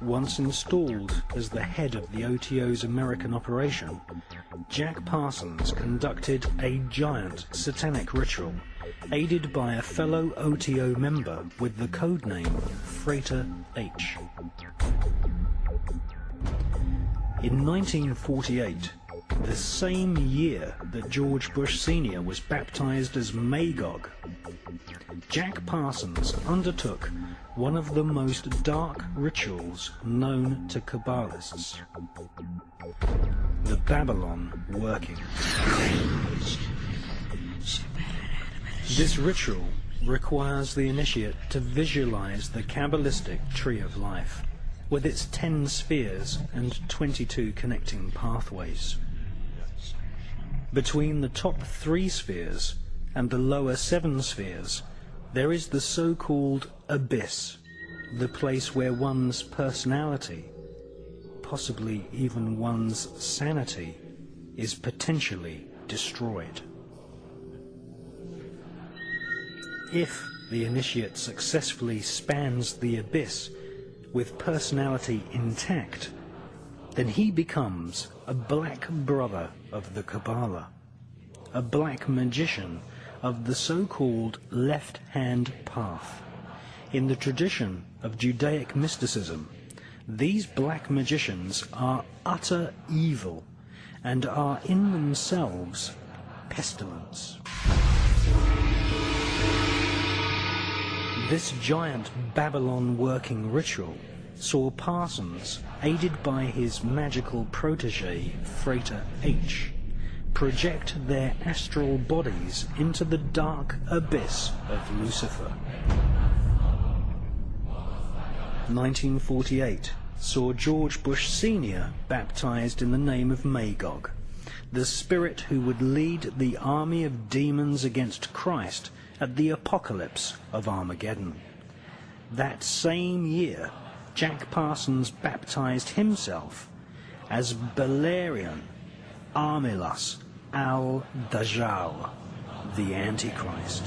Once installed as the head of the OTO's American operation, Jack Parsons conducted a giant satanic ritual, aided by a fellow OTO member with the codename Freighter H. In 1948, the same year that George Bush Sr. was baptized as Magog, Jack Parsons undertook one of the most dark rituals known to Kabbalists, the Babylon working. This ritual requires the initiate to visualize the Kabbalistic tree of life, with its 10 spheres and 22 connecting pathways. Between the top 3 spheres and the lower 7 spheres, there is the so-called abyss, the place where one's personality, possibly even one's sanity, is potentially destroyed. If the initiate successfully spans the abyss with personality intact, then he becomes a black brother of the Kabbalah, a black magician of the so-called left-hand path. In the tradition of Judaic mysticism, these black magicians are utter evil and are in themselves pestilence. This giant Babylon working ritual saw Parsons, aided by his magical protege, Freighter H, project their astral bodies into the dark abyss of Lucifer. 1948 saw George Bush Sr. baptized in the name of Magog, the spirit who would lead the army of demons against Christ at the apocalypse of Armageddon. That same year, Jack Parsons baptized himself as Belerion Armilas al-Dajjal, the Antichrist.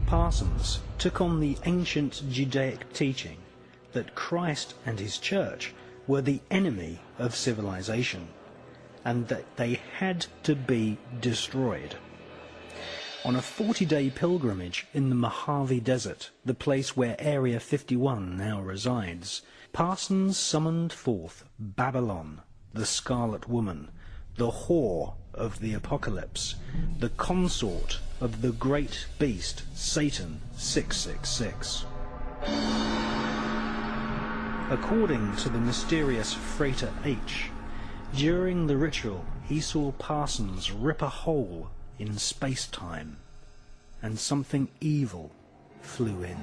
Parsons took on the ancient Judaic teaching that Christ and his church were the enemy of civilization, and that they had to be destroyed. On a 40-day pilgrimage in the Mojave Desert, the place where Area 51 now resides, Parsons summoned forth Babylon, the Scarlet Woman, the whore of the apocalypse, the consort of the great beast Satan 666. According to the mysterious Freighter H, during the ritual he saw Parsons rip a hole in space-time, and something evil flew in.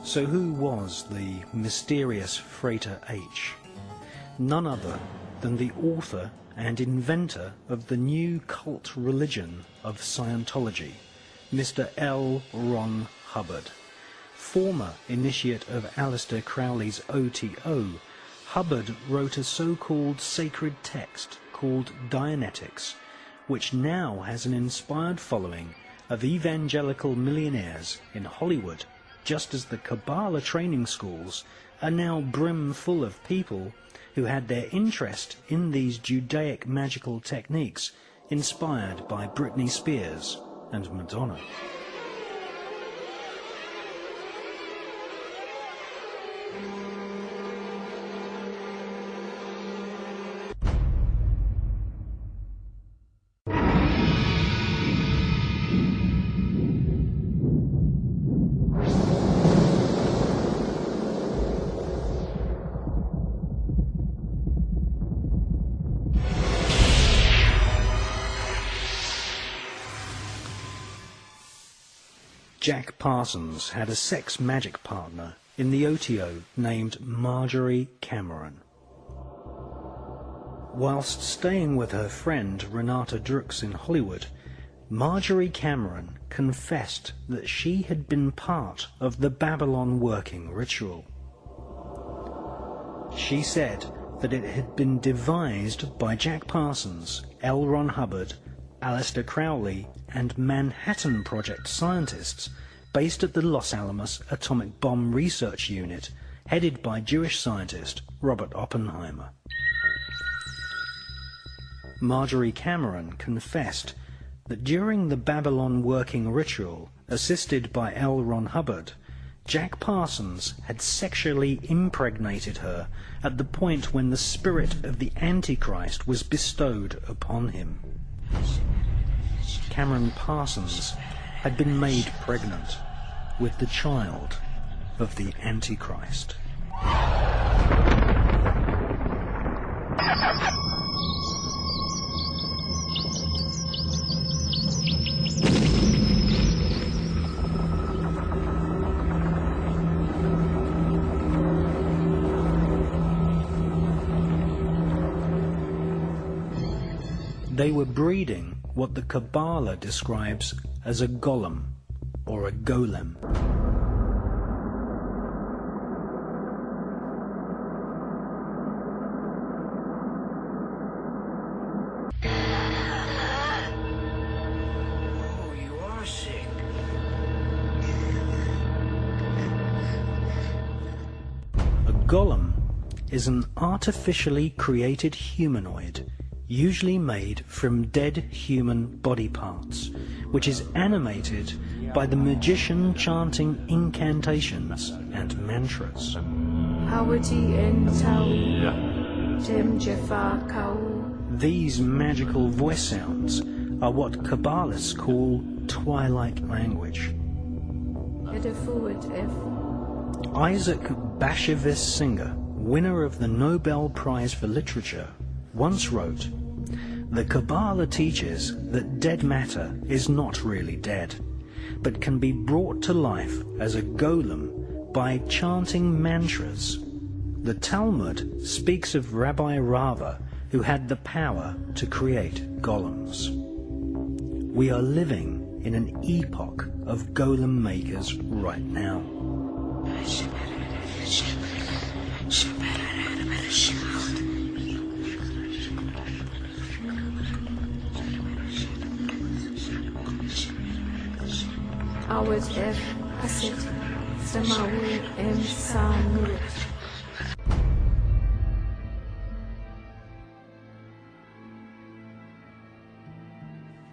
So who was the mysterious Freighter H? None other than the author and inventor of the new cult religion of Scientology, Mr. L. Ron Hubbard. Former initiate of Aleister Crowley's OTO, Hubbard wrote a so-called sacred text called Dianetics, which now has an inspired following of evangelical millionaires in Hollywood, just as the Kabbalah training schools are now brim full of people who had their interest in these Judaic magical techniques inspired by Britney Spears and Madonna. Jack Parsons had a sex magic partner in the OTO named Marjorie Cameron. Whilst staying with her friend Renata Drux in Hollywood, Marjorie Cameron confessed that she had been part of the Babylon working ritual. She said that it had been devised by Jack Parsons, L. Ron Hubbard, Aleister Crowley, and Manhattan Project scientists based at the Los Alamos Atomic Bomb Research Unit, headed by Jewish scientist Robert Oppenheimer. Marjorie Cameron confessed that during the Babylon working ritual, assisted by L. Ron Hubbard, Jack Parsons had sexually impregnated her at the point when the spirit of the Antichrist was bestowed upon him. Cameron Parsons had been made pregnant with the child of the Antichrist. They were breeding what the Kabbalah describes as a golem, or a golem. Oh, you are sick. A golem is an artificially created humanoid, usually made from dead human body parts, which is animated by the magician chanting incantations and mantras. These magical voice sounds are what Kabbalists call twilight language. Isaac Bashevis Singer, winner of the Nobel Prize for Literature, once wrote, "The Kabbalah teaches that dead matter is not really dead, but can be brought to life as a golem by chanting mantras. The Talmud speaks of Rabbi Rava, who had the power to create golems. We are living in an epoch of golem makers right now."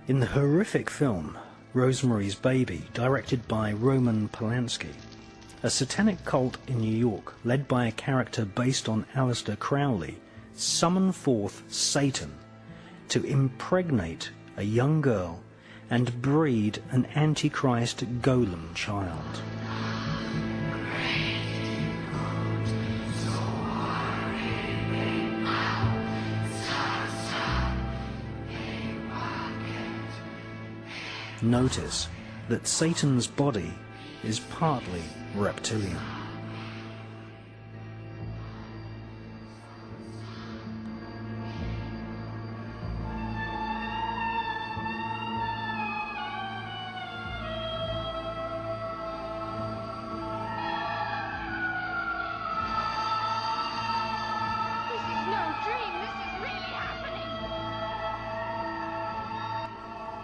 In the horrific film Rosemary's Baby, directed by Roman Polanski, a satanic cult in New York, led by a character based on Aleister Crowley, summon forth Satan to impregnate a young girl and breed an Antichrist golem child. Notice that Satan's body is partly reptilian.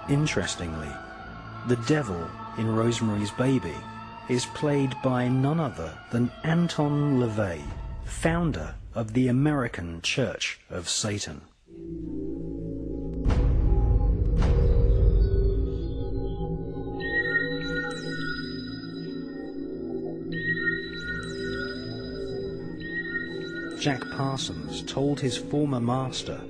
Interestingly, the devil in Rosemary's Baby is played by none other than Anton LaVey, founder of the American Church of Satan. Jack Parsons told his former master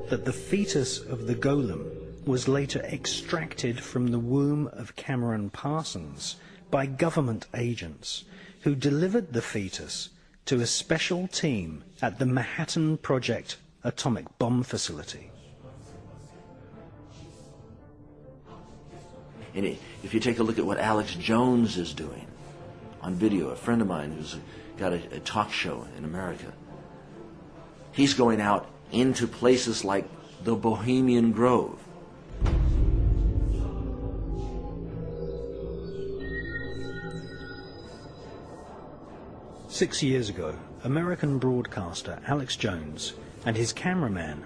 that the fetus of the golem was later extracted from the womb of Cameron Parsons by government agents who delivered the fetus to a special team at the Manhattan Project atomic bomb facility. And if you take a look at what Alex Jones is doing on video, a friend of mine who's got a talk show in America, he's going out into places like the Bohemian Grove. 6 years ago, American broadcaster Alex Jones and his cameraman